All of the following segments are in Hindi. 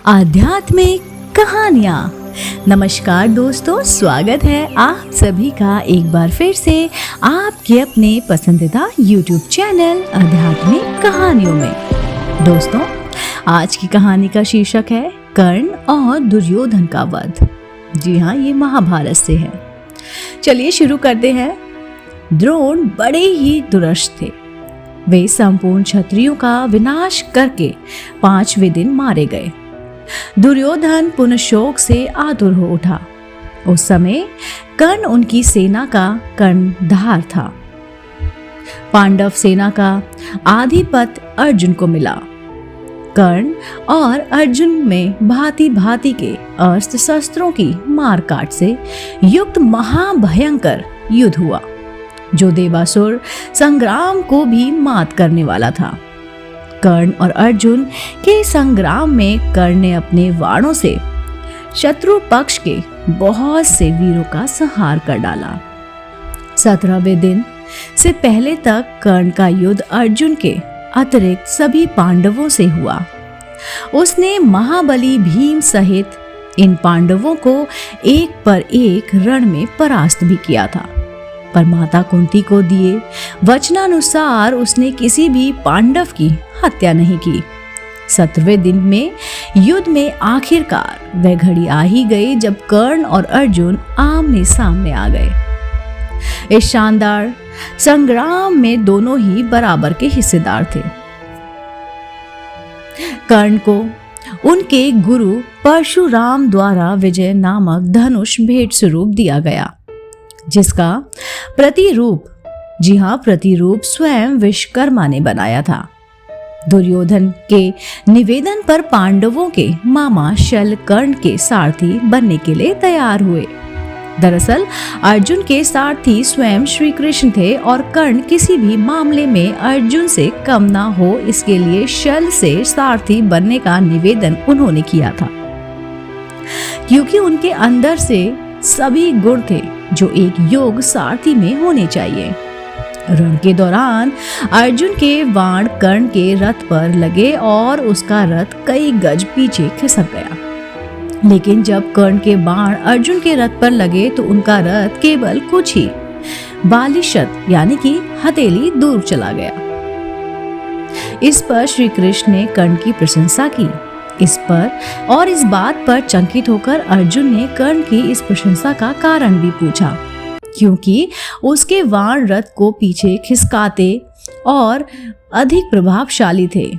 आध्यात्मिक कहानियाँ। नमस्कार दोस्तों, स्वागत है आप सभी का एक बार फिर से आपके अपने पसंदीदा YouTube चैनल आध्यात्मिक कहानियों में। दोस्तों, आज की कहानी का शीर्षक है कर्ण और दुर्योधन का वध। जी हाँ, ये महाभारत से है। चलिए शुरू करते हैं। द्रोण बड़े ही दुष्ट थे। वे संपूर्ण क्षत्रियों का विनाश करके 5वें दिन मारे गए। दुर्योधन पुनः शोक से आतुर हो उठा। उस समय कर्ण उनकी सेना का कर्णधार था। पांडव सेना का आधिपत्य अर्जुन को मिला। कर्ण और अर्जुन में भांति भांति के अस्त्र शस्त्रों की मारकाट से युक्त महाभयंकर युद्ध हुआ, जो देवासुर संग्राम को भी मात करने वाला था। कर्ण और अर्जुन के संग्राम में कर्ण ने अपने बाणों से शत्रु पक्ष के बहुत से वीरों का संहार कर डाला। 17वें दिन से पहले तक कर्ण का युद्ध अर्जुन के अतिरिक्त सभी पांडवों से हुआ। उसने महाबली भीम सहित इन पांडवों को एक पर एक रण में परास्त भी किया था, पर माता कुंती को दिए वचनानुसार उसने किसी भी पांडव की हत्या नहीं की। 17वें दिन में युद्ध में आखिरकार वह घड़ी आ ही गई जब कर्ण और अर्जुन आमने सामने आ गए। इस शानदार संग्राम में दोनों ही बराबर के हिस्सेदार थे। कर्ण को उनके गुरु परशुराम द्वारा विजय नामक धनुष भेंट स्वरूप दिया गया, जिसका प्रतिरूप स्वयं विश्वकर्मा ने बनाया था। दुर्योधन के निवेदन पर पांडवों के मामा शल्य कर्ण के सारथी बनने के लिए तैयार हुए। दरअसल अर्जुन के सारथी स्वयं श्री कृष्ण थे और कर्ण किसी भी मामले में अर्जुन से कम ना हो, इसके लिए शल्य से सारथी बनने का निवेदन उन्होंने किया था, क्योंकि उनके अंदर से सभी गुण थे जो एक योग्य सारथी में होने चाहिए। रण के दौरान अर्जुन के बाण कर्ण के रथ पर लगे और उसका रथ कई गज पीछे खिसक गया। लेकिन जब कर्ण के बाण अर्जुन के रथ पर लगे तो उनका रथ केवल कुछ ही बालिशत यानी कि हथेली दूर चला गया। इस पर श्री कृष्ण ने कर्ण की प्रशंसा की। इस बात पर चकित होकर अर्जुन ने कर्ण की इस प्रशंसा का कारण भी पूछा, क्योंकि उसके बाण रथ को पीछे खिसकाते और अधिक प्रभावशाली थे।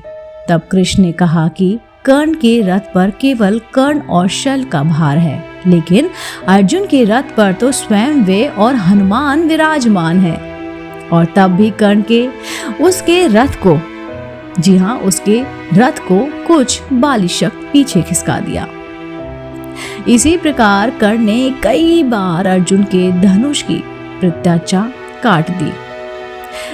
तब कृष्ण ने कहा कि कर्ण के रथ पर केवल कर्ण और शल्य का भार है, लेकिन अर्जुन के रथ पर तो स्वयं वे और हनुमान विराजमान है। और तब भी कर्ण के उसके रथ को कुछ बालिशक पीछे खिसका दिया। इसी प्रकार कर्ण ने कई बार अर्जुन के धनुष की प्रत्यक्षा काट दी,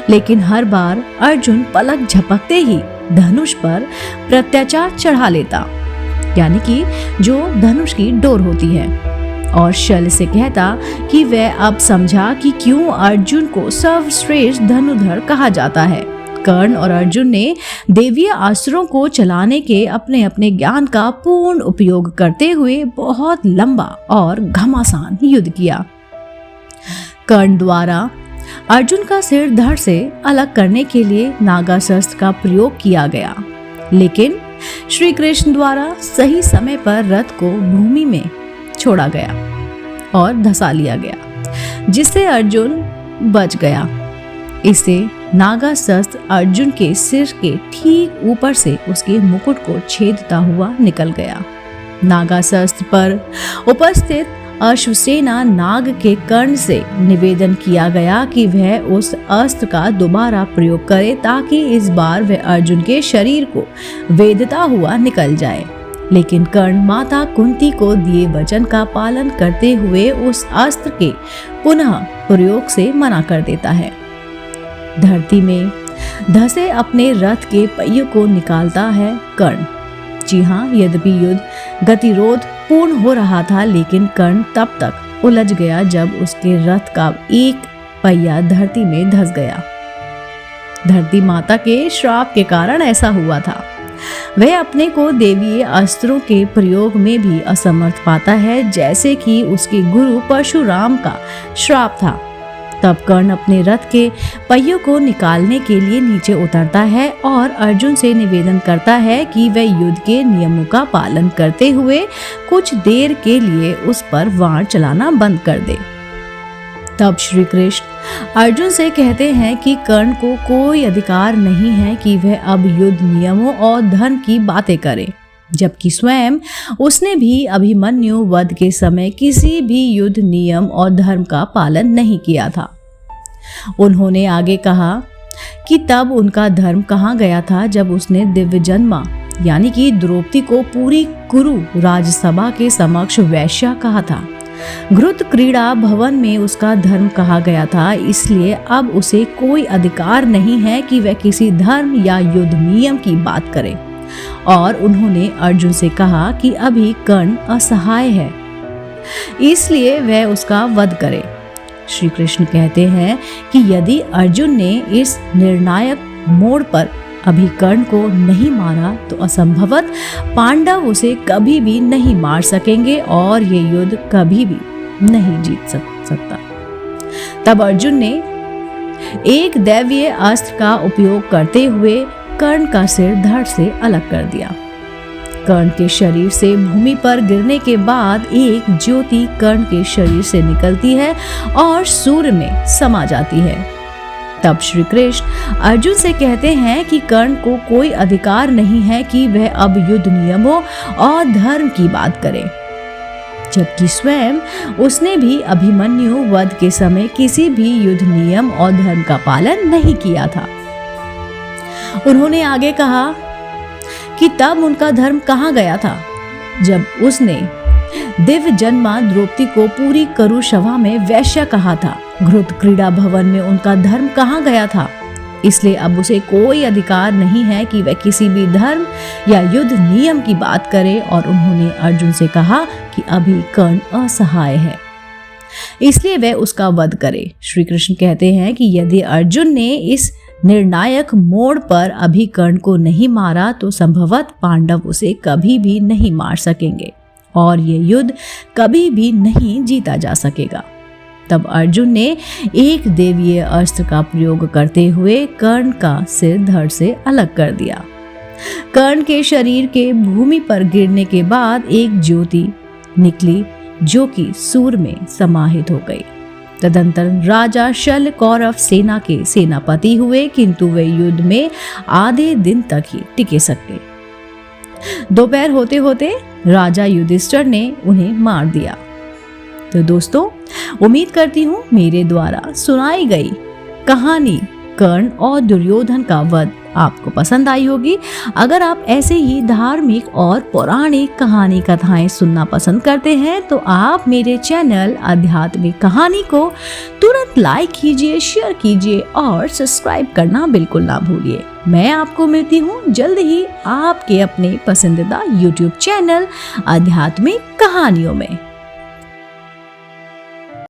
लेकिन हर बार अर्जुन पलक झपकते ही धनुष पर प्रत्यक्षा चढ़ा लेता, यानी कि जो धनुष की डोर होती है, और शल्य से कहता कि वह अब समझा कि क्यों अर्जुन को सर्वश्रेष्ठ धनुधर कहा जाता है। कर्ण और अर्जुन ने दैवीय अस्त्रों को चलाने के अपने अपने ज्ञान का पूर्ण उपयोग करते हुए बहुत लंबा और घमासान युद्ध किया। कर्ण द्वारा अर्जुन का सिर धड़ से अलग करने के लिए नागास्त्र का प्रयोग किया गया, लेकिन श्री कृष्ण द्वारा सही समय पर रथ को भूमि में छोड़ा गया और धंसा लिया गया, जिससे अर्जुन बच गया। इससे नागास्त्र अर्जुन के सिर के ठीक ऊपर से उसके मुकुट को छेदता हुआ निकल गया। नागास्त्र पर उपस्थित अश्वसेना नाग के कर्ण से निवेदन किया गया कि वह उस अस्त्र का दोबारा प्रयोग करे, ताकि इस बार वह अर्जुन के शरीर को वेधता हुआ निकल जाए। लेकिन कर्ण माता कुंती को दिए वचन का पालन करते हुए उस अस्त्र के पुनः प्रयोग से मना कर देता है। धरती में धंसे अपने रथ के पहियों को निकालता है कर्ण। जी हाँ, यद्यपि युद्ध गतिरोध पूर्ण हो रहा था, लेकिन कर्ण तब तक उलझ गया जब उसके रथ का एक पहिया धरती में धंस गया। धरती माता के श्राप के कारण ऐसा हुआ था। वह अपने को देवीय अस्त्रों के प्रयोग में भी असमर्थ पाता है, जैसे कि उसके गुरु परशुराम का श्राप था। तब कर्ण अपने रथ के पहियों को निकालने के लिए नीचे उतरता है और अर्जुन से निवेदन करता है कि वह युद्ध के नियमों का पालन करते हुए कुछ देर के लिए उस पर वार चलाना बंद कर दे। तब श्री कृष्ण अर्जुन से कहते हैं कि कर्ण को कोई अधिकार नहीं है कि वह अब युद्ध नियमों और धर्म की बातें करे, जबकि स्वयं उसने भी अभिमन्यु वध के समय किसी भी युद्ध नियम और धर्म का पालन नहीं किया था। उन्होंने आगे कहा कि तब उनका धर्म कहाँ गया था जब उसने दिव्य जन्मा यानी कि द्रौपदी को पूरी कुरु राजसभा के समक्ष वैश्या कहा था। घृत क्रीड़ा भवन में उसका धर्म कहा गया था, इसलिए अब उसे कोई अधिकार नहीं है कि वह किसी धर्म या युद्ध नियम की बात करे। और उन्होंने अर्जुन से कहा कि अभी कर्ण असहाय है, इसलिए वह उसका वध करे। श्री कृष्ण कहते हैं कि यदि अर्जुन ने इस निर्णायक मोड़ पर अभी कर्ण को नहीं मारा तो असंभवत पांडव उसे कभी भी नहीं मार सकेंगे और ये युद्ध कभी भी नहीं जीत सकता। तब अर्जुन ने एक दैवीय अस्त्र का उपयोग करते हुए कर्ण का सिर धड़ से अलग कर दिया। कर्ण के शरीर से भूमि पर गिरने के बाद एक ज्योति कर्ण के शरीर से निकलती है और सूर्य में समा जाती है। तब श्री कृष्ण अर्जुन से कहते हैं कि कर्ण को कोई अधिकार नहीं है कि वह अब युद्ध नियमों और धर्म की बात करे, जबकि स्वयं उसने भी अभिमन्यु वध के समय किसी भी युद्ध नियम और धर्म का पालन नहीं किया था। उन्होंने आगे कहा कि तब उनका धर्म कहाँ गया था जब उसने दिव्य जन्मा द्रौपदी को पूरी कुरुसभा में वैश्या कहा था। घृत क्रीड़ा भवन में उनका धर्म कहाँ गया था, इसलिए अब उसे कोई अधिकार नहीं है कि वह किसी भी धर्म या युद्ध नियम की बात करे। और उन्होंने अर्जुन से कहा कि अभी कर्ण असहाय है, इसलिए वह उसका वध करे। श्री कृष्ण कहते हैं कि यदि अर्जुन ने इस निर्णायक मोड़ पर अभी कर्ण को नहीं मारा तो संभवत पांडव उसे कभी भी नहीं मार सकेंगे और ये युद्ध कभी भी नहीं जीता जा सकेगा। तब अर्जुन ने एक देवीय अस्त्र का प्रयोग करते हुए कर्ण का सिर धड़ से अलग कर दिया। कर्ण के शरीर के भूमि पर गिरने के बाद एक ज्योति निकली जो कि सूर्य में समाहित हो गई। तदंतर राजा शल्य कौरव सेना के सेनापति हुए, किंतु वे युद्ध में आधे दिन तक ही टिके सके। दोपहर होते होते राजा युधिष्ठिर ने उन्हें मार दिया। तो दोस्तों, उम्मीद करती हूँ मेरे द्वारा सुनाई गई कहानी कर्ण और दुर्योधन का वध आपको पसंद आई होगी। अगर आप ऐसे ही धार्मिक और पौराणिक कहानी कथाएं सुनना पसंद करते हैं तो आप मेरे चैनल आध्यात्मिक कहानी को तुरंत लाइक कीजिए, शेयर कीजिए और सब्सक्राइब करना बिल्कुल ना भूलिए। मैं आपको मिलती हूँ जल्द ही आपके अपने पसंदीदा YouTube चैनल आध्यात्मिक कहानियों में।